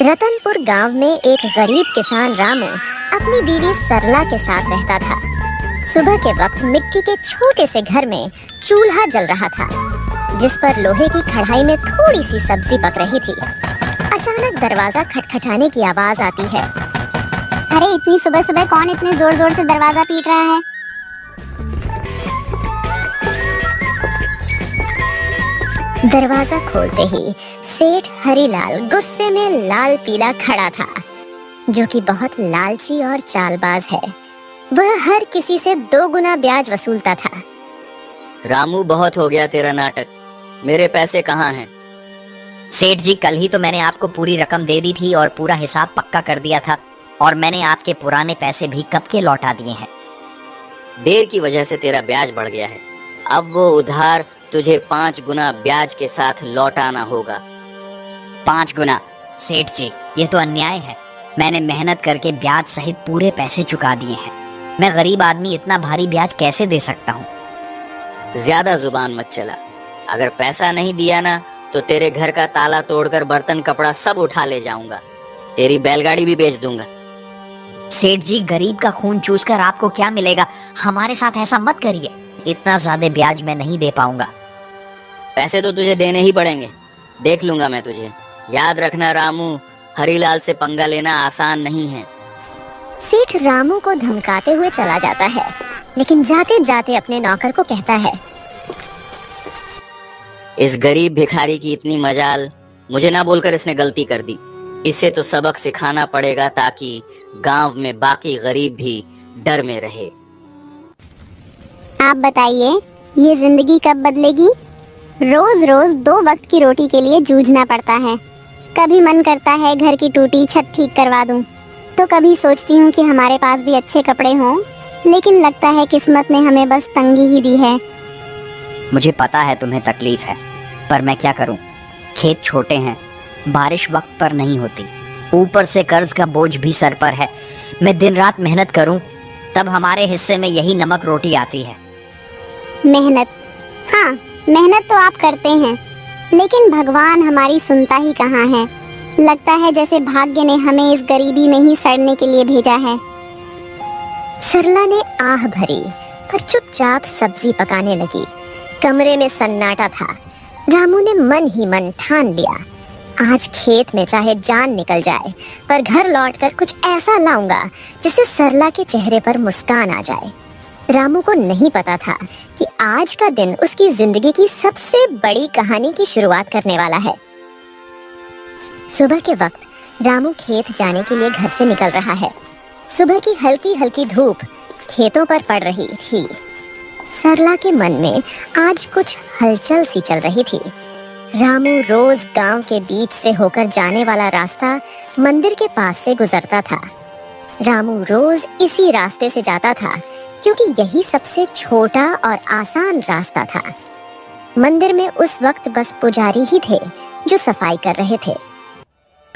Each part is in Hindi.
रतनपुर गांव में एक गरीब किसान रामू अपनी बीवी सरला के साथ रहता था। सुबह के वक्त मिट्टी के छोटे से घर में चूल्हा जल रहा था, जिस पर लोहे की कढ़ाई में थोड़ी सी सब्जी पक रही थी। अचानक दरवाजा खटखटाने की आवाज आती है। अरे इतनी सुबह सुबह कौन इतने जोर जोर से दरवाजा पीट रहा है? दरवाजा खोलते ही सेठ हरीलाल गुस्से में लाल पीला खड़ा था, जो कि बहुत लालची और चालबाज है। वह हर किसी से 2 गुना ब्याज वसूलता था। रामू, बहुत हो गया तेरा नाटक। मेरे पैसे कहाँ हैं? सेठ जी, कल ही तो मैंने आपको पूरी रकम दे दी थी और पूरा हिसाब पक्का कर दिया था, और मैंने आपके पुराने पैसे भी कब के लौटा दिए हैं। देर की वजह से तेरा ब्याज बढ़ गया है। अब वो उधार तुझे 5 गुना ब्याज के साथ लौटाना होगा। 5 गुना? सेठ जी, ये तो अन्याय है। मैंने मेहनत करके ब्याज सहित पूरे पैसे चुका दिए हैं। मैं गरीब आदमी इतना भारी ब्याज कैसे दे सकता हूँ? ज्यादा जुबान मत चला। अगर पैसा नहीं दिया ना तो तेरे घर का ताला तोड़कर बर्तन कपड़ा सब उठा ले जाऊंगा। तेरी बैलगाड़ी भी बेच दूंगा। सेठ जी, गरीब का खून चूसकर आपको क्या मिलेगा? हमारे साथ ऐसा मत करिए। इतना ज्यादा ब्याज मैं नहीं दे पाऊंगा। पैसे तो तुझे देने ही पड़ेंगे। देख लूंगा मैं तुझे। याद रखना रामू, हरीलाल से पंगा लेना आसान नहीं है। सेठ रामू को धमकाते हुए चला जाता है, लेकिन जाते जाते अपने नौकर को कहता है, इस गरीब भिखारी की इतनी मजाल, मुझे ना बोलकर इसने गलती कर दी। इसे तो सबक सिखाना पड़ेगा ताकि गांव में बाकी गरीब भी डर में रहे। आप बताइए, ये जिंदगी कब बदलेगी? रोज रोज 2 वक्त की रोटी के लिए जूझना पड़ता है। कभी मन करता है घर की टूटी छत ठीक करवा दूं, तो कभी सोचती हूँ कि हमारे पास भी अच्छे कपड़े हों, लेकिन लगता है किस्मत ने हमें बस तंगी ही दी है। मुझे पता है तुम्हें तकलीफ है, पर मैं क्या करूं? खेत छोटे हैं, बारिश वक्त पर नहीं होती, ऊपर से कर्ज का बोझ भी सर पर है। मैं दिन रात मेहनत करूं तब हमारे हिस्से में यही नमक रोटी आती है। मेहनत? हाँ, मेहनत तो आप करते हैं, लेकिन भगवान हमारी सुनता ही कहाँ है। लगता है जैसे भाग्य ने हमें इस गरीबी में ही सड़ने के लिए भेजा है। सरला ने आह भरी, पर चुपचाप सब्जी पकाने लगी। कमरे में सन्नाटा था। रामू ने मन ही मन ठान लिया, आज खेत में चाहे जान निकल जाए, पर घर लौटकर कुछ ऐसा लाऊंगा जिससे सरला के चेहरे पर मुस्कान आ जाए। रामू को नहीं पता था कि आज का दिन उसकी जिंदगी की सबसे बड़ी कहानी की शुरुआत करने वाला है। सुबह के वक्त रामू खेत जाने के लिए घर से निकल रहा है। सुबह की हल्की हल्की धूप खेतों पर पड़ रही थी। सरला के मन में आज कुछ हलचल सी चल रही थी। रामू रोज गांव के बीच से होकर जाने वाला रास्ता मंदिर के पास से गुजरता था। रामू रोज इसी रास्ते से जाता था, क्योंकि यही सबसे छोटा और आसान रास्ता था। मंदिर में उस वक्त बस पुजारी ही थे जो सफाई कर रहे थे।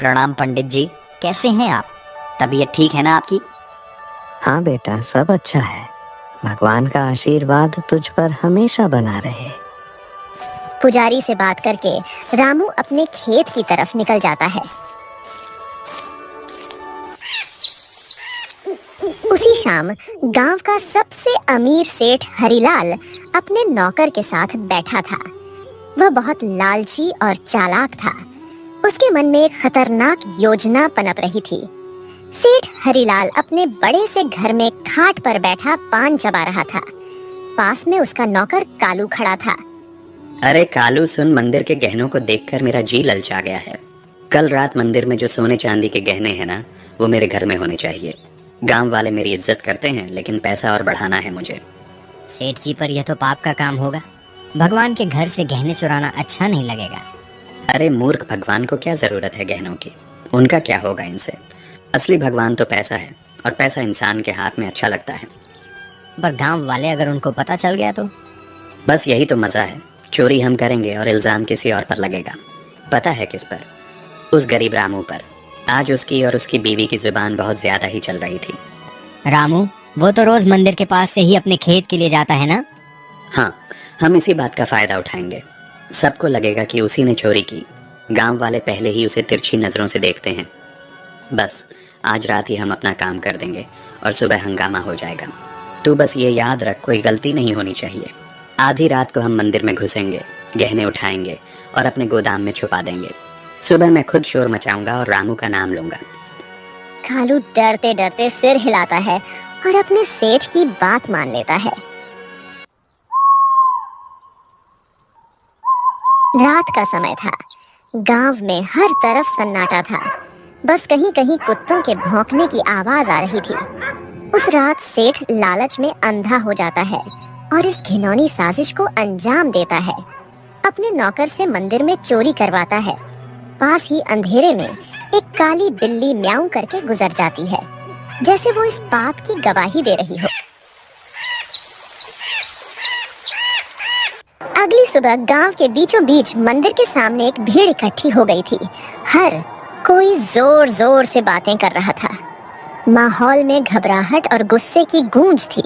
प्रणाम पंडित जी, कैसे हैं आप? तबीयत ठीक है ना आपकी? हाँ बेटा, सब अच्छा है। भगवान का आशीर्वाद तुझ पर हमेशा बना रहे। पुजारी से बात करके रामू अपने खेत की तरफ निकल जाता है। उसी शाम गांव का सबसे अमीर सेठ हरीलाल अपने नौकर के साथ बैठा था। वह बहुत लालची और चालाक था। उसके मन में एक खतरनाक योजना पनप रही थी। सेठ हरीलाल अपने बड़े से घर में खाट पर बैठा पान चबा रहा था। पास में उसका नौकर कालू खड़ा था। अरे कालू सुन, मंदिर के गहनों को देखकर मेरा जी ललचा गया है। कल रात मंदिर में जो सोने चांदी के गहने हैं ना, वो मेरे घर में होने चाहिए। गांव वाले मेरी इज्जत करते हैं, लेकिन पैसा और बढ़ाना है मुझे। सेठ जी, पर यह तो पाप का काम होगा। भगवान के घर से गहने चुराना अच्छा नहीं लगेगा। अरे मूर्ख, भगवान को क्या जरूरत है गहनों की? उनका क्या होगा इनसे? असली भगवान तो पैसा है, और पैसा इंसान के हाथ में अच्छा लगता है। पर गांव वाले अगर उनको पता चल गया तो? बस यही तो मजा है। चोरी हम करेंगे और इल्जाम किसी और पर लगेगा। पता है किस पर? उस गरीब रामू पर। आज उसकी और उसकी बीवी की जुबान बहुत ज्यादा ही चल रही थी। रामू, वो तो रोज मंदिर के पास से ही अपने खेत के लिए जाता है ना? हाँ, हम इसी बात का फायदा उठाएंगे। सबको लगेगा कि उसी ने चोरी की। गांव वाले पहले ही उसे तिरछी नजरों से देखते हैं। बस आज रात ही हम अपना काम कर देंगे और सुबह हंगामा हो जाएगा। तू बस ये याद रख, कोई गलती नहीं होनी चाहिए। आधी रात को हम मंदिर में घुसेंगे, गहने उठाएंगे और अपने गोदाम में छुपा देंगे। सुबह मैं खुद शोर मचाऊंगा और रामू का नाम लूंगा। कालू डरते डरते सिर हिलाता है और अपने सेठ की बात मान लेता है। रात का समय था। गांव में हर तरफ सन्नाटा था। बस कहीं कहीं कुत्तों के भौंकने की आवाज आ रही थी। उस रात सेठ लालच में अंधा हो जाता है और इस घिनौनी साजिश को अंजाम देता है। अपने नौकर से मंदिर में चोरी करवाता है। पास ही अंधेरे में एक काली बिल्ली म्याऊं करके गुजर जाती है, जैसे वो इस पाप की गवाही दे रही हो। अगली सुबह गांव के बीचों बीच मंदिर के सामने एक भीड़ इकट्ठी हो गई थी। हर कोई जोर जोर से बातें कर रहा था। माहौल में घबराहट और गुस्से की गूंज थी।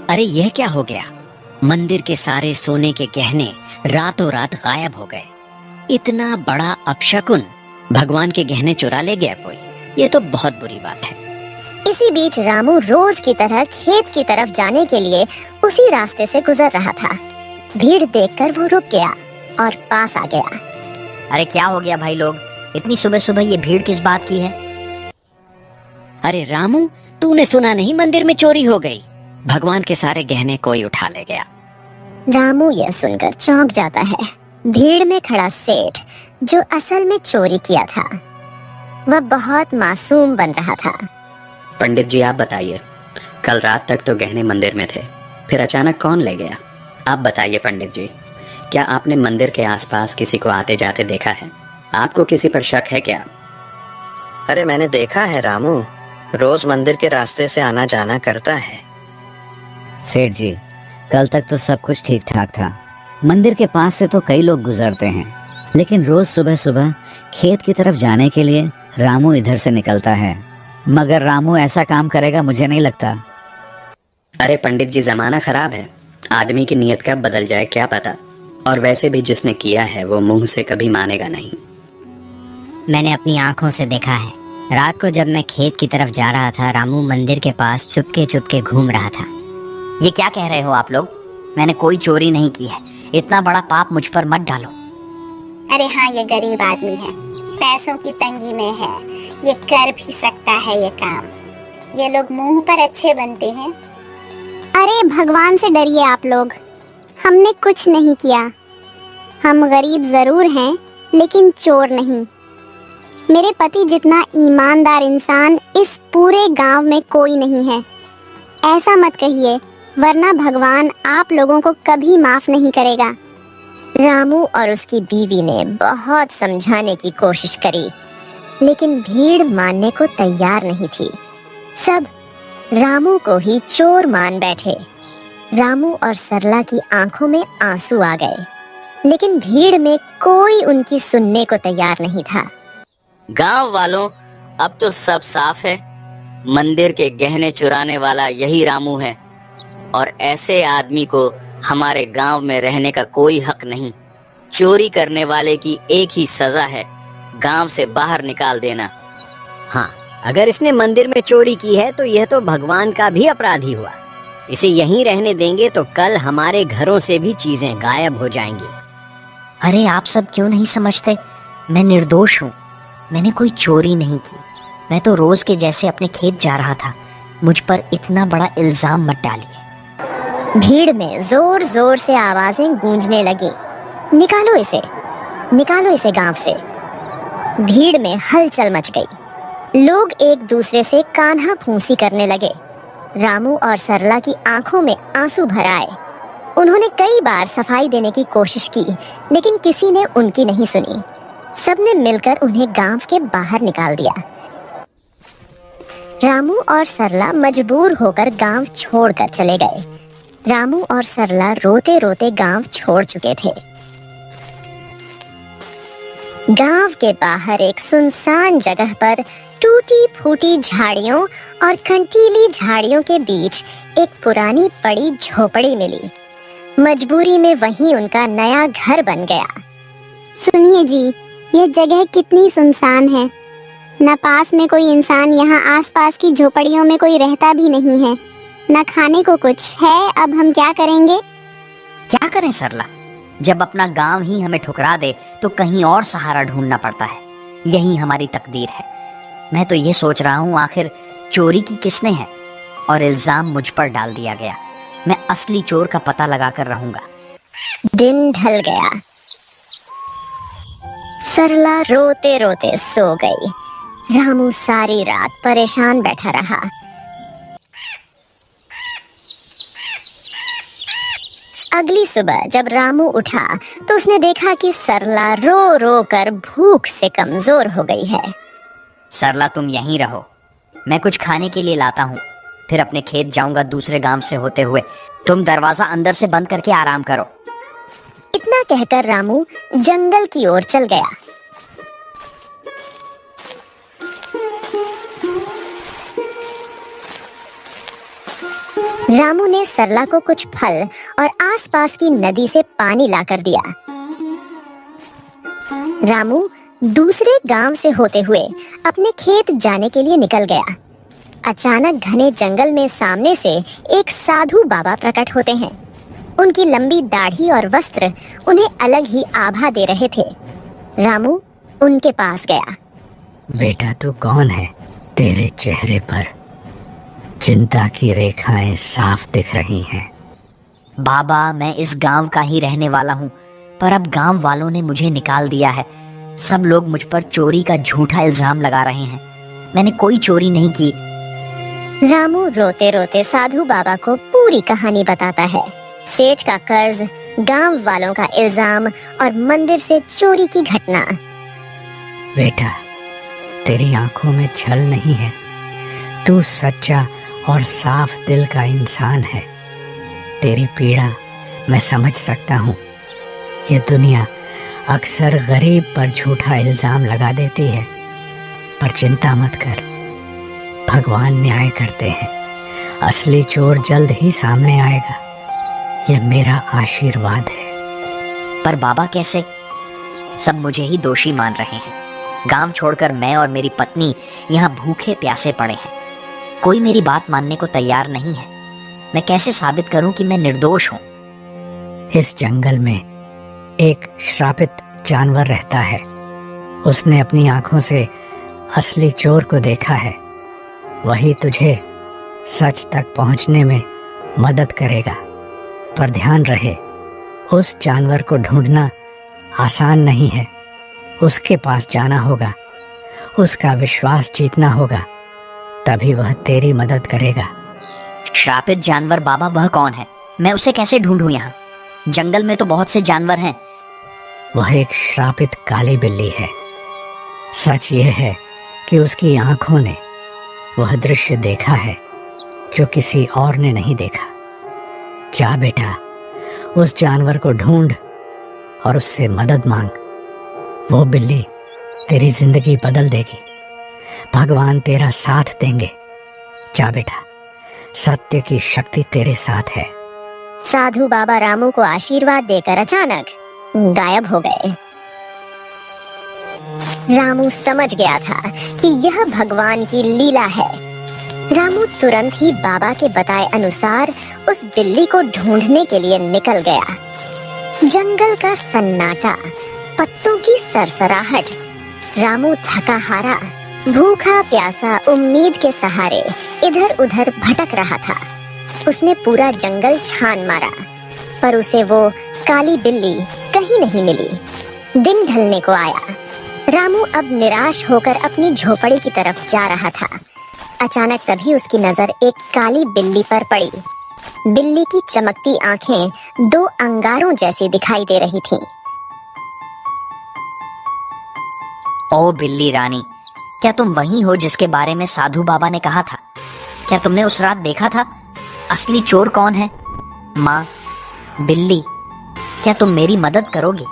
अरे यह क्या हो गया? मंदिर के सारे सोने के गहने रातों रात गायब हो गए। इतना बड़ा अपशकुन, भगवान के गहने चुरा ले गया कोई। ये तो बहुत बुरी बात है। इसी बीच रामू रोज की तरह खेत की तरफ जाने के लिए उसी रास्ते से गुजर रहा था। भीड़ देखकर वो रुक गया और पास आ गया। अरे क्या हो गया भाई लोग, इतनी सुबह सुबह ये भीड़ किस बात की है? अरे रामू, तूने सुना नहीं मंदिर में चोरी हो गई? भगवान के सारे गहने कोई उठा ले गया। रामू यह सुनकर चौंक जाता है। भीड़ में खड़ा सेठ, जो असल में चोरी किया था, वह बहुत मासूम बन रहा था। पंडित जी आप बताइए, कल रात तक तो गहने मंदिर में थे, फिर अचानक कौन ले गया? आप बताइए पंडित जी, क्या आपने मंदिर के आसपास किसी को आते जाते देखा है? आपको किसी पर शक है क्या? अरे मैंने देखा है रामू, रोज मंदिर के रास्ते से आना जाना करता है। सेठ जी, कल तक तो सब कुछ ठीक ठाक था। मंदिर के पास से तो कई लोग गुजरते हैं, लेकिन रोज सुबह सुबह खेत की तरफ जाने के लिए रामू इधर से निकलता है। मगर रामू ऐसा काम करेगा मुझे नहीं लगता। अरे पंडित जी, जमाना खराब है, आदमी की नीयत कब बदल जाए क्या पता। और वैसे भी जिसने किया है वो मुंह से कभी मानेगा नहीं। मैंने अपनी आंखों से देखा है। रात को जब मैं खेत की तरफ जा रहा था, रामू मंदिर के पास चुपके चुपके घूम रहा था। ये क्या कह रहे हो आप लोग? मैंने कोई चोरी नहीं की है। इतना बड़ा पाप मुझ पर मत डालो। अरे हाँ, ये गरीब आदमी है, पैसों की तंगी में है, ये कर भी सकता है ये काम। ये लोग मुंह पर अच्छे बनते हैं। अरे भगवान से डरिए आप लोग, हमने कुछ नहीं किया। हम गरीब जरूर हैं, लेकिन चोर नहीं। मेरे पति जितना ईमानदार इंसान इस पूरे गांव में कोई नहीं है। ऐसा मत कहिए, वरना भगवान आप लोगों को कभी माफ नहीं करेगा। रामू और उसकी बीवी ने बहुत समझाने की कोशिश करी, लेकिन भीड़ मानने को तैयार नहीं थी। सब रामू को ही चोर मान बैठे। रामू और सरला की आंखों में आंसू आ गए, लेकिन भीड़ में कोई उनकी सुनने को तैयार नहीं था। गांव वालों, अब तो सब साफ है। मंदिर के गहने चुराने वाला यही रामू है और ऐसे आदमी को हमारे गांव में रहने का कोई हक नहीं। चोरी करने वाले की एक ही सजा है, गांव से बाहर निकाल देना। हाँ, अगर इसने मंदिर में चोरी की है तो यह तो भगवान का भी अपराधी हुआ। इसे यहीं रहने देंगे तो कल हमारे घरों से भी चीजें गायब हो जाएंगी। अरे आप सब क्यों नहीं समझते? मैं निर्दोष हूँ, मैंने कोई चोरी नहीं की। मैं तो रोज के जैसे अपने खेत जा रहा था। मुझ पर इतना बड़ा इल्जाम मत डालिए। भीड़ में जोर जोर से आवाजें गूंजने लगी, निकालो इसे, निकालो इसे गांव से। भीड़ में हलचल मच गई। लोग एक दूसरे से कान्हा फूंसी करने लगे। रामू और सरला की आंखों में आंसू भर आए। उन्होंने कई बार सफाई देने की कोशिश की, लेकिन किसी ने उनकी नहीं सुनी। सबने मिलकर उन्हें गांव के बाहर निकाल दिया। रामू और सरला मजबूर होकर गांव छोड़कर चले गए। रामू और सरला रोते रोते गांव छोड़ चुके थे। गांव के बाहर एक सुनसान जगह पर टूटी फूटी झाड़ियों और कंटीली झाड़ियों के बीच एक पुरानी पड़ी झोपड़ी मिली। मजबूरी में वहीं उनका नया घर बन गया। सुनिए जी, यह जगह कितनी सुनसान है। न पास में कोई इंसान, यहाँ आसपास की झोपड़ियों में कोई रहता भी नहीं है, न खाने को कुछ है। अब हम क्या करेंगे? क्या करें सरला, जब अपना गांव ही हमें ठुकरा दे तो कहीं और सहारा ढूंढना पड़ता है। यही हमारी तकदीर है। मैं तो ये सोच रहा हूँ आखिर चोरी की किसने है और इल्जाम मुझ पर डाल दिया गया। मैं असली चोर का पता लगा कर रहूंगा। दिन ढल गया। सरला रोते रोते सो गई। रामू सारी रात परेशान बैठा रहा। अगली सुबह जब रामू उठा तो उसने देखा कि सरला रो रो कर भूख से कमजोर हो गई है। सरला तुम यहीं रहो, मैं कुछ खाने के लिए लाता हूँ, फिर अपने खेत जाऊंगा दूसरे गांव से होते हुए। तुम दरवाजा अंदर से बंद करके आराम करो। इतना कहकर रामू जंगल की ओर चल गया। रामू ने सरला को कुछ फल और आसपास की नदी से पानी लाकर दिया। रामू दूसरे गांव से होते हुए अपने खेत जाने के लिए निकल गया। अचानक घने जंगल में सामने से एक साधु बाबा प्रकट होते हैं। उनकी लंबी दाढ़ी और वस्त्र उन्हें अलग ही आभा दे रहे थे। रामू उनके पास गया। बेटा तू कौन है? तेरे चेहरे पर चिंता की रेखाएं साफ दिख रही हैं। बाबा मैं इस गांव का ही रहने वाला हूँ, पर अब गांव वालों ने मुझे निकाल दिया है। सब लोग मुझ पर चोरी का झूठा इल्जाम लगा रहे हैं। मैंने कोई चोरी नहीं की। रामू रोते रोते साधु बाबा को पूरी कहानी बताता है। सेठ का कर्ज, गांव वालों का इल्जाम और मंदिर से चोरी की घटना। बेटा तेरी आंखों में छल नहीं है, तू सच्चा और साफ दिल का इंसान है। तेरी पीड़ा मैं समझ सकता हूँ। ये दुनिया अक्सर गरीब पर झूठा इल्जाम लगा देती है, पर चिंता मत कर, भगवान न्याय करते हैं। असली चोर जल्द ही सामने आएगा, ये मेरा आशीर्वाद है। पर बाबा कैसे? सब मुझे ही दोषी मान रहे हैं। गांव छोड़कर मैं और मेरी पत्नी यहाँ भूखे प्यासे पड़े हैं। कोई मेरी बात मानने को तैयार नहीं है। मैं कैसे साबित करूं कि मैं निर्दोष हूं? इस जंगल में एक श्रापित जानवर रहता है। उसने अपनी आंखों से असली चोर को देखा है। वही तुझे सच तक पहुंचने में मदद करेगा। पर ध्यान रहे, उस जानवर को ढूंढना आसान नहीं है। उसके पास जाना होगा, उसका विश्वास जीतना होगा, तभी वह तेरी मदद करेगा। श्रापित जानवर बाबा, वह कौन है? मैं उसे कैसे ढूंढूं? यहाँ जंगल में तो बहुत से जानवर हैं। वह एक श्रापित काली बिल्ली है। सच यह है कि उसकी आंखों ने वह दृश्य देखा है जो किसी और ने नहीं देखा। जा बेटा, उस जानवर को ढूंढ और उससे मदद मांग। वो बिल्ली तेरी जिंदगी बदल देगी। भगवान तेरा साथ देंगे। जा बेटा, सत्य की शक्ति तेरे साथ है। साधु बाबा रामू को आशीर्वाद देकर अचानक गायब हो गए। रामू समझ गया था कि यह भगवान की लीला है। रामू तुरंत ही बाबा के बताए अनुसार उस बिल्ली को ढूंढने के लिए निकल गया। जंगल का सन्नाटा, पत्तों की सरसराहट, रामू थका हारा, भूखा प्यासा उम्मीद के सहारे इधर उधर भटक रहा था। उसने पूरा जंगल छान मारा, पर उसे वो काली बिल्ली कहीं नहीं मिली। दिन ढलने को आया। रामू अब निराश होकर अपनी झोपड़ी की तरफ जा रहा था। अचानक तभी उसकी नजर एक काली बिल्ली पर पड़ी। बिल्ली की चमकती आंखें दो अंगारों जैसी दिखाई दे रही थीं। ओ बिल्ली रानी, क्या तुम वही हो जिसके बारे में साधु बाबा ने कहा था? क्या तुमने उस रात देखा था? असली चोर कौन है? माँ, बिल्ली, क्या तुम मेरी मदद करोगे?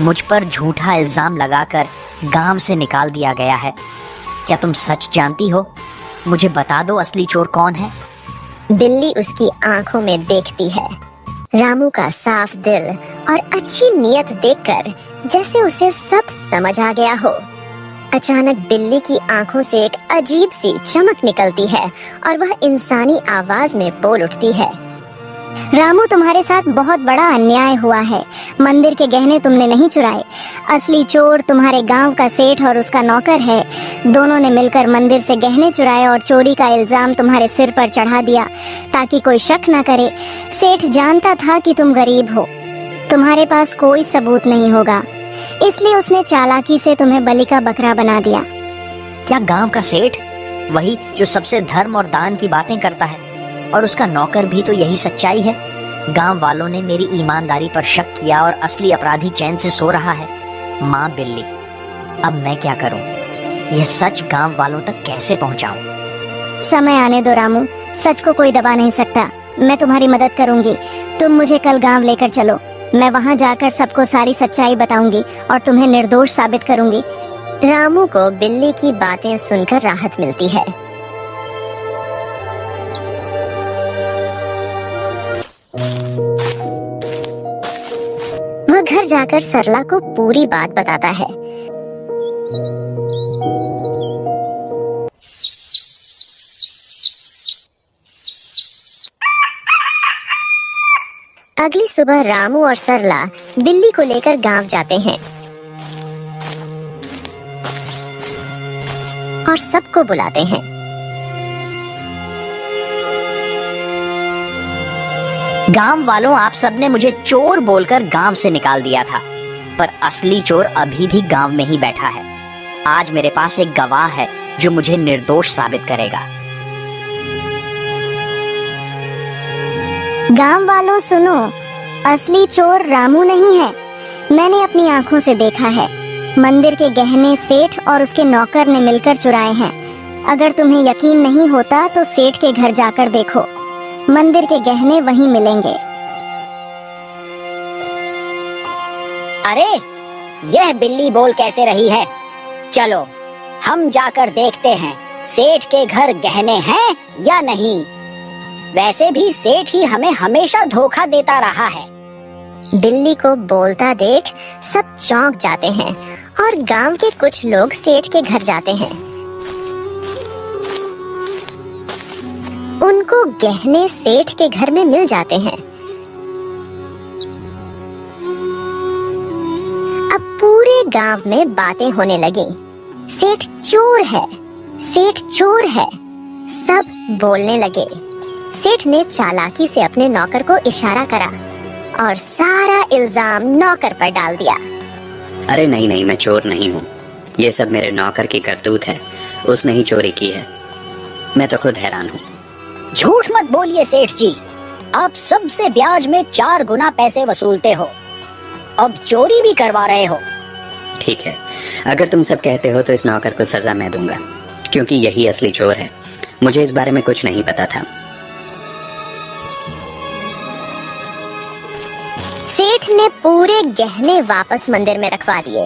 मुझ पर झूठा इल्जाम लगाकर गांव से निकाल दिया गया है। क्या तुम सच जानती हो? मुझे बता दो, असली चोर कौन है? बिल्ली उसकी आंखों में देखती है। रामू का साफ दिल और अच्छी नीयत देखकर जैसे उसे सब समझ आ गया हो। अचानक बिल्ली की आंखों से एक अजीब सी चमक निकलती है और वह इंसानी आवाज में बोल उठती है। रामू, तुम्हारे साथ बहुत बड़ा अन्याय हुआ है। मंदिर के गहने तुमने नहीं चुराए। असली चोर तुम्हारे गांव का सेठ और उसका नौकर है। दोनों ने मिलकर मंदिर से गहने चुराए और चोरी का इल्जाम तुम्हारे सिर पर चढ़ा दिया ताकि कोई शक न करे। सेठ जानता था कि तुम गरीब हो, तुम्हारे पास कोई सबूत नहीं होगा, इसलिए उसने चालाकी से तुम्हें बलि का बकरा बना दिया। क्या गांव का सेठ, वही जो सबसे धर्म और दान की बातें करता है, और उसका नौकर भी तो यही सच्चाई है? गांव वालों ने मेरी ईमानदारी पर शक किया और असली अपराधी चैन से सो रहा है। माँ बिल्ली, अब मैं क्या करूं? यह सच गांव वालों तक कैसे पहुंचाऊं? समय आने दो रामू, सच को कोई दबा नहीं सकता। मैं तुम्हारी मदद करूंगी। तुम मुझे कल गांव लेकर चलो। मैं वहां जाकर सबको सारी सच्चाई बताऊंगी और तुम्हें निर्दोष साबित करूंगी। रामू को बिल्ली की बातें सुनकर राहत मिलती है। वह घर जाकर सरला को पूरी बात बताता है। अगली सुबह रामू और सरला बिल्ली को लेकर गांव जाते हैं और सबको बुलाते हैं। गांव वालों, आप सबने मुझे चोर बोलकर गांव से निकाल दिया था, पर असली चोर अभी भी गांव में ही बैठा है। आज मेरे पास एक गवाह है जो मुझे निर्दोष साबित करेगा। गांव वालों सुनो, असली चोर रामू नहीं है। मैंने अपनी आंखों से देखा है। मंदिर के गहने सेठ और उसके नौकर ने मिलकर चुराए हैं। अगर तुम्हें यकीन नहीं होता तो सेठ के घर जाकर देखो, मंदिर के गहने वहीं मिलेंगे। अरे, यह बिल्ली बोल कैसे रही है? चलो हम जाकर देखते हैं सेठ के घर गहने हैं या नहीं। वैसे भी सेठ ही हमें हमेशा धोखा देता रहा है। बिल्ली को बोलता देख सब चौंक जाते हैं और गांव के कुछ लोग सेठ के घर जाते हैं। उनको गहने सेठ के घर में मिल जाते हैं। अब पूरे गांव में बातें होने लगी। सेठ चोर है, सेठ चोर है, सब बोलने लगे। सेठ ने चालाकी से अपने नौकर को इशारा करा और सारा इल्जाम नौकर पर डाल दिया। अरे नहीं नहीं, मैं चोर नहीं हूँ। ये सब मेरे नौकर की करतूत है। उसने ही चोरी की है। मैं तो खुद हैरान हूँ। झूठ मत बोलिए सेठ जी, आप सबसे ब्याज में 4 गुना पैसे वसूलते हो, अब चोरी भी करवा रहे हो। ठीक है, अगर तुम सब कहते हो तो इस नौकर को सजा मैं दूंगा, क्योंकि यही असली चोर है। मुझे इस बारे में कुछ नहीं पता था। सेठ ने पूरे गहने वापस मंदिर में रखवा दिए।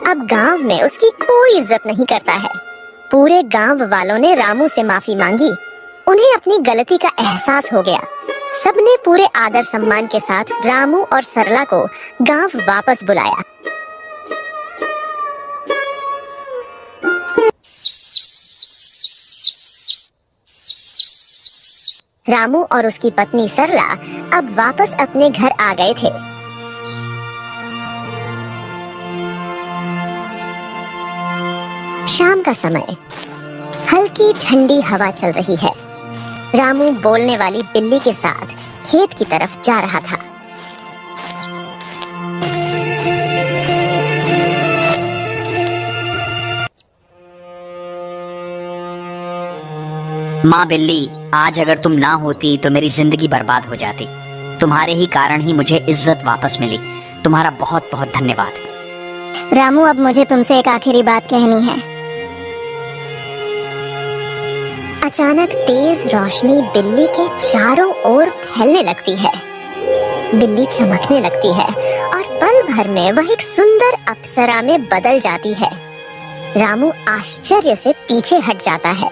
अब गांव में उसकी कोई इज्जत नहीं करता है। पूरे गांव वालों ने रामू से माफी मांगी। उन्हें अपनी गलती का एहसास हो गया। सबने पूरे आदर सम्मान के साथ रामू और सरला को गांव वापस बुलाया। रामू और उसकी पत्नी सरला अब वापस अपने घर आ गए थे। शाम का समय, हल्की ठंडी हवा चल रही है। रामू बोलने वाली बिल्ली के साथ खेत की तरफ जा रहा था। माँ बिल्ली, आज अगर तुम ना होती तो मेरी जिंदगी बर्बाद हो जाती। तुम्हारे ही कारण ही मुझे इज्जत वापस मिली। तुम्हारा बहुत बहुत धन्यवाद। रामू, अब मुझे तुमसे एक आखिरी बात कहनी है। अचानक तेज रोशनी बिल्ली के चारों ओर फैलने लगती है। बिल्ली चमकने लगती है और पल भर में वह एक सुंदर अप्सरा में बदल जाती है। रामू आश्चर्य से पीछे हट जाता है।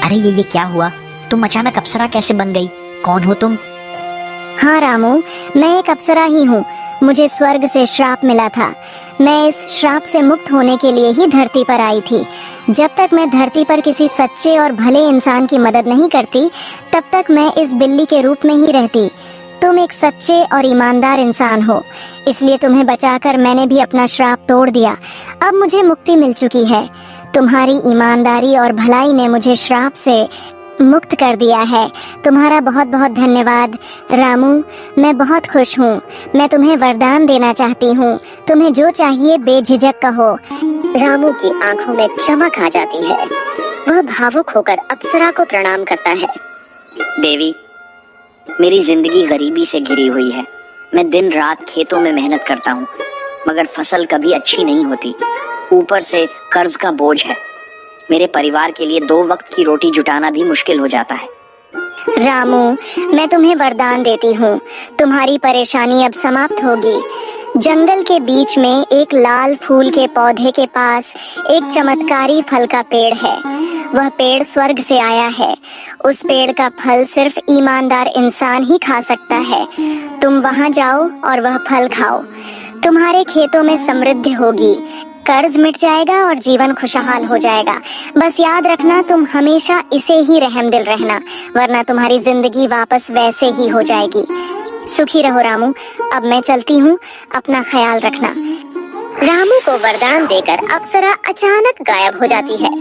अरे ये क्या हुआ? तुम अचानक अप्सरा कैसे बन गई? कौन हो तुम? हाँ रामू, मैं एक अप्सरा ही हूँ। मुझे स्वर्ग से श्राप मिला था। मैं इस श्राप से मुक्त होने के लिए ही धरती पर आई थी। जब तक मैं धरती पर किसी सच्चे और भले इंसान की मदद नहीं करती, तब तक मैं इस बिल्ली के रूप में ही रहती। तुम एक सच्चे और ईमानदार इंसान हो, इसलिए तुम्हें बचाकर मैंने भी अपना श्राप तोड़ दिया। अब मुझे मुक्ति मिल चुकी है। तुम्हारी ईमानदारी और भलाई ने मुझे श्राप से मुक्त कर दिया है। तुम्हारा बहुत बहुत धन्यवाद रामू। मैं बहुत खुश हूँ। मैं तुम्हें वरदान देना चाहती हूँ। तुम्हें जो चाहिए बेझिझक कहो। रामू की आंखों में चमक आ जाती है। वह भावुक होकर अप्सरा को प्रणाम करता है। देवी, मेरी जिंदगी गरीबी से घिरी हुई है। मैं दिन रात खेतों में मेहनत करता हूँ, मगर फसल कभी अच्छी नहीं होती। ऊपर से कर्ज का बोझ है। मेरे परिवार के लिए 2 वक्त की रोटी जुटाना भी मुश्किल हो जाता है। रामू, मैं तुम्हें वरदान देती हूँ। तुम्हारी परेशानी अब समाप्त होगी। जंगल के बीच में एक लाल फूल के पौधे के पास एक चमत्कारी फल का पेड़ है। वह पेड़ स्वर्ग से आया है। उस पेड़ का फल सिर्फ ईमानदार इंसान ही खा सकता है। तुम वहां जाओ और वह फल खाओ। तुम्हारे खेतों में समृद्धि होगी, कर्ज मिट जाएगा और जीवन खुशहाल हो जाएगा। बस याद रखना, तुम हमेशा इसे ही रहमदिल रहना, वरना तुम्हारी जिंदगी वापस वैसे ही हो जाएगी। सुखी रहो रामू। अब मैं चलती हूँ, अपना ख्याल रखना। रामू को वरदान देकर अप्सरा अचानक गायब हो जाती है।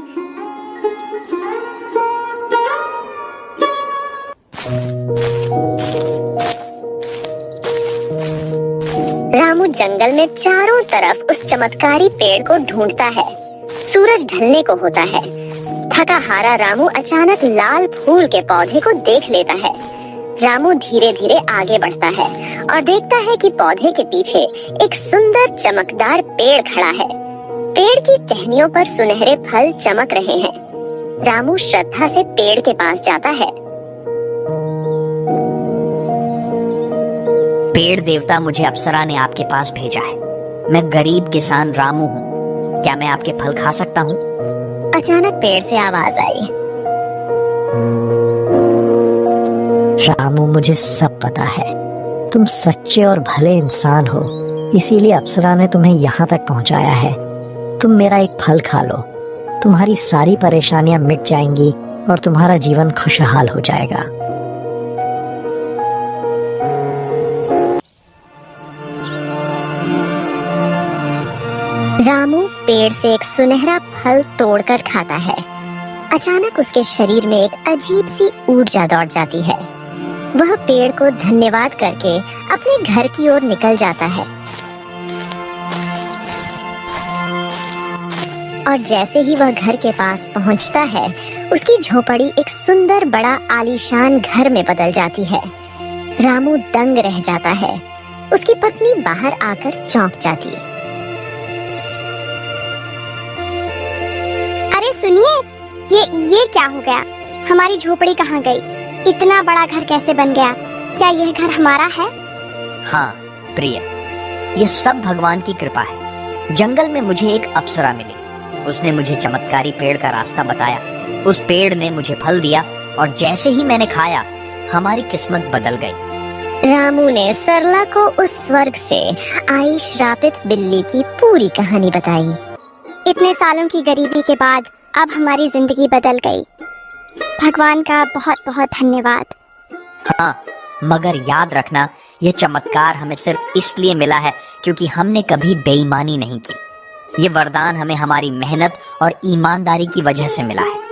रामू जंगल में चारों तरफ उस चमत्कारी पेड़ को ढूंढता है। सूरज ढलने को होता है। थका हारा रामू अचानक लाल फूल के पौधे को देख लेता है। रामू धीरे धीरे आगे बढ़ता है और देखता है कि पौधे के पीछे एक सुंदर चमकदार पेड़ खड़ा है। पेड़ की टहनियों पर सुनहरे फल चमक रहे हैं। रामू श्रद्धा से पेड़ के पास जाता है। पेड़ देवता, मुझे अप्सरा ने आपके पास भेजा है। मैं गरीब किसान रामू हूँ। क्या मैं आपके फल खा सकता हूँ? अचानक पेड़ से आवाज आई। रामू, मुझे सब पता है। तुम सच्चे और भले इंसान हो, इसीलिए अप्सरा ने तुम्हें यहाँ तक पहुँचाया है। तुम मेरा एक फल खा लो, तुम्हारी सारी परेशानियां मिट जाएंगी और तुम्हारा जीवन खुशहाल हो जाएगा। रामू पेड़ से एक सुनहरा फल तोड़कर खाता है। अचानक उसके शरीर में एक अजीब सी ऊर्जा दौड़ जाती है। वह पेड़ को धन्यवाद करके अपने घर की ओर निकल जाता है। और जैसे ही वह घर के पास पहुंचता है, उसकी झोपड़ी एक सुंदर बड़ा आलीशान घर में बदल जाती है। रामू दंग रह जाता है। उसकी पत्नी बाहर आकर चौंक जाती है। अरे सुनिए, ये क्या हो गया? हमारी झोपड़ी कहाँ गई? इतना बड़ा घर कैसे बन गया? क्या यह घर हमारा है? हाँ प्रिय, ये सब भगवान की कृपा है। जंगल में मुझे एक अप्सरा मिली। उसने मुझे चमत्कारी पेड़ का रास्ता बताया। उस पेड़ ने मुझे फल दिया और जैसे ही मैंने खाया, हमारी किस्मत बदल गई। रामू ने सरला को उस स्वर्ग से आई श्रापित बिल्ली की पूरी कहानी बताई। इतने सालों की गरीबी के बाद अब हमारी जिंदगी बदल गई। भगवान का बहुत बहुत धन्यवाद। हाँ, मगर याद रखना, यह चमत्कार हमें सिर्फ इसलिए मिला है क्योंकि हमने कभी बेईमानी नहीं की। ये वरदान हमें हमारी मेहनत और ईमानदारी की वजह से मिला है।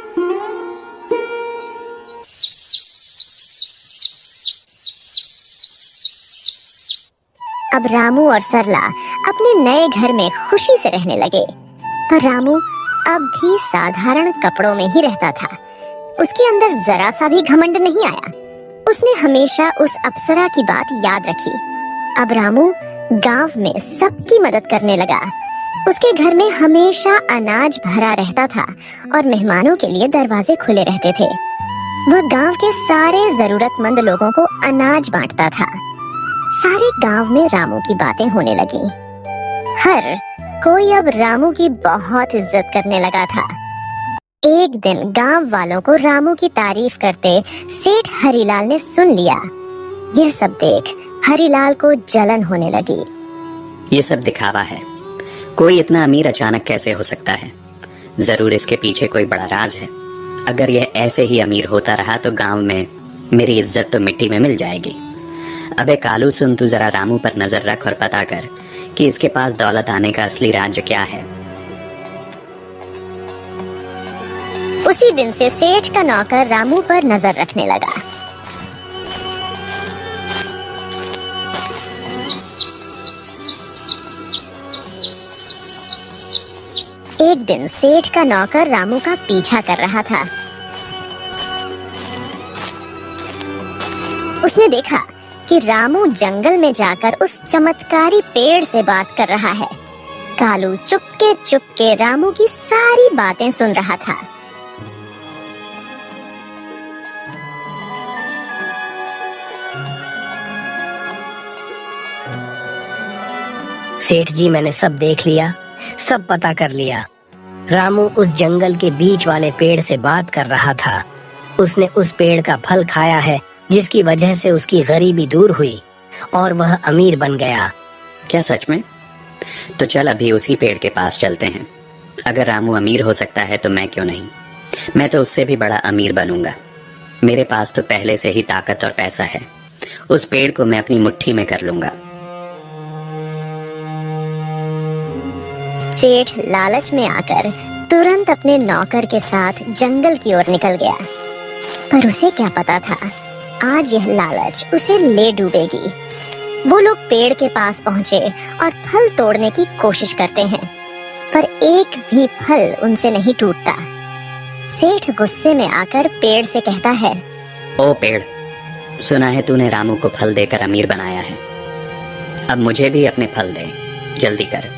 अब रामू और सरला अपने नए घर में खुशी से रहने लगे। पर रामू अब भी साधारण कपड़ों में ही रहता था। उसके अंदर जरा सा भी घमंड नहीं आया। उसने हमेशा उस अप्सरा की बात याद रखी। अब रामू गांव में सबकी मदद करने लगा। उसके घर में हमेशा अनाज भरा रहता था और मेहमानों के लिए दरवाजे खुले रहते थे। वह गांव के सारे जरूरतमंद लोगों को अनाज बांटता था। सारे गांव में रामू की बातें होने लगी। हर कोई अब रामू की बहुत इज्जत करने लगा था। एक दिन गांव वालों को रामू की तारीफ करते सेठ हरीलाल ने सुन लिया। यह सब देख हरिलाल को जलन होने लगी। ये सब दिखावा है। कोई इतना अमीर अचानक कैसे हो सकता है? जरूर इसके पीछे कोई बड़ा राज है। अगर यह ऐसे ही अमीर होता रहा तो गांव में मेरी इज्जत तो मिट्टी में मिल जाएगी। अबे कालू सुन, तू जरा रामू पर नजर रख और पता कर कि इसके पास दौलत आने का असली राज क्या है। उसी दिन से सेठ का नौकर रामू पर नजर रखने लगा। एक दिन सेठ का नौकर रामू का पीछा कर रहा था। उसने देखा कि रामू जंगल में जाकर उस चमत्कारी पेड़ से बात कर रहा है। कालू चुपके रामू की सारी बातें सुन रहा था। सेठ जी, मैंने सब देख लिया, सब पता कर लिया। रामू उस जंगल के बीच वाले पेड़ से बात कर रहा था। उसने उस पेड़ का फल खाया है, जिसकी वजह से उसकी गरीबी दूर हुई और वह अमीर बन गया। क्या सच में? तो चल अभी उसी पेड़ के पास चलते हैं। अगर रामू अमीर हो सकता है तो मैं क्यों नहीं? मैं तो उससे भी बड़ा अमीर बनूंगा। मेरे पास तो पहले से ही ताकत और पैसा है। उस पेड़ को मैं अपनी मुट्ठी में कर लूंगा। सेठ लालच में आकर तुरंत अपने नौकर के साथ जंगल की ओर निकल गया। पर उसे क्या पता था, आज यह लालच उसे ले डूबेगी। वो लोग पेड़ के पास पहुंचे और फल तोड़ने की कोशिश करते हैं, पर एक भी फल उनसे नहीं टूटता। सेठ गुस्से में आकर पेड़ से कहता है, ओ पेड़, सुना है तूने रामू को फल देकर अमीर बनाया है। अब मुझे भी अपने फल दे, जल्दी कर।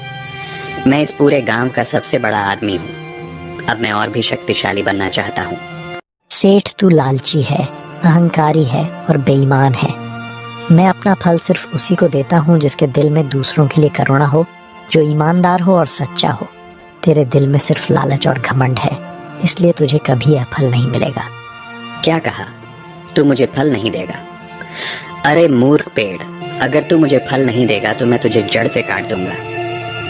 मैं इस पूरे गांव का सबसे बड़ा आदमी हूँ। अब मैं और भी शक्तिशाली बनना चाहता हूँ। सेठ, तू लालची है, अहंकारी है और बेईमान है। मैं अपना फल सिर्फ उसी को देता हूँ जिसके दिल में दूसरों के लिए करुणा हो, जो ईमानदार हो और सच्चा हो। तेरे दिल में सिर्फ लालच और घमंड है, इसलिए तुझे कभी यह फल नहीं मिलेगा। क्या कहा? तू मुझे फल नहीं देगा? अरे मूर्ख पेड़, अगर तू मुझे फल नहीं देगा तो मैं तुझे जड़ से काट दूंगा।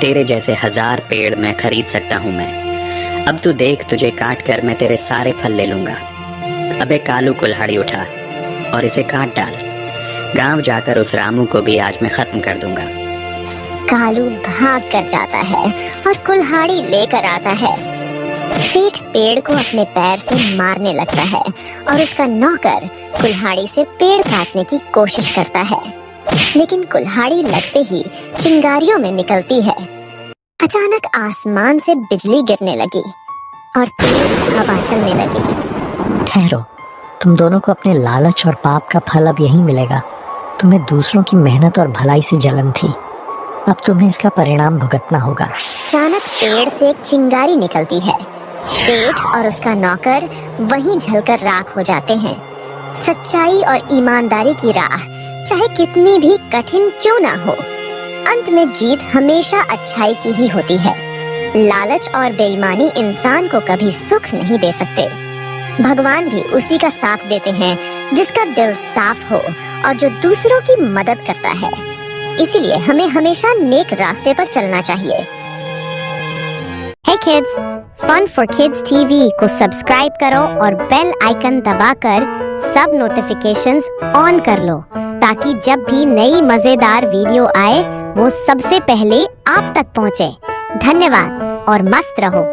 तेरे जैसे 1000 पेड़ मैं खरीद सकता हूँ मैं। अब तू देख, तुझे काट कर मैं तेरे सारे फल ले लूंगा। अबे कालू, कुल्हाड़ी उठा और इसे काट डाल। गांव जाकर उस रामू को भी आज मैं खत्म कर दूंगा। कालू भाग कर जाता है और कुल्हाड़ी लेकर आता है। सेठ पेड़ को अपने पैर से मारने लगता है और उसका नौकर कुल्हाड़ी से पेड़ काटने की कोशिश करता है, लेकिन कुल्हाड़ी लगते ही चिंगारियों में निकलती है। अचानक आसमान से बिजली गिरने लगी और तेज हवा चलने लगी। ठहरो, तुम दोनों को अपने लालच और पाप का फल अब यही मिलेगा। तुम्हें दूसरों की मेहनत और भलाई से जलन थी, अब तुम्हें इसका परिणाम भुगतना होगा। अचानक पेड़ से एक चिंगारी निकलती है। सेठ और उसका नौकर वहीं जलकर राख हो जाते हैं। सच्चाई और ईमानदारी की राह चाहे कितनी भी कठिन क्यों ना हो, अंत में जीत हमेशा अच्छाई की ही होती है। लालच और बेईमानी इंसान को कभी सुख नहीं दे सकते। भगवान भी उसी का साथ देते हैं जिसका दिल साफ हो और जो दूसरों की मदद करता है। इसीलिए हमें हमेशा नेक रास्ते पर चलना चाहिए। Hey kids, Fun for Kids TV को सब्सक्राइब करो और बेल आइकन दबाकर सब नोटिफिकेशंस ऑन कर लो, ताकि जब भी नई मजेदार वीडियो आए वो सबसे पहले आप तक पहुंचे। धन्यवाद और मस्त रहो।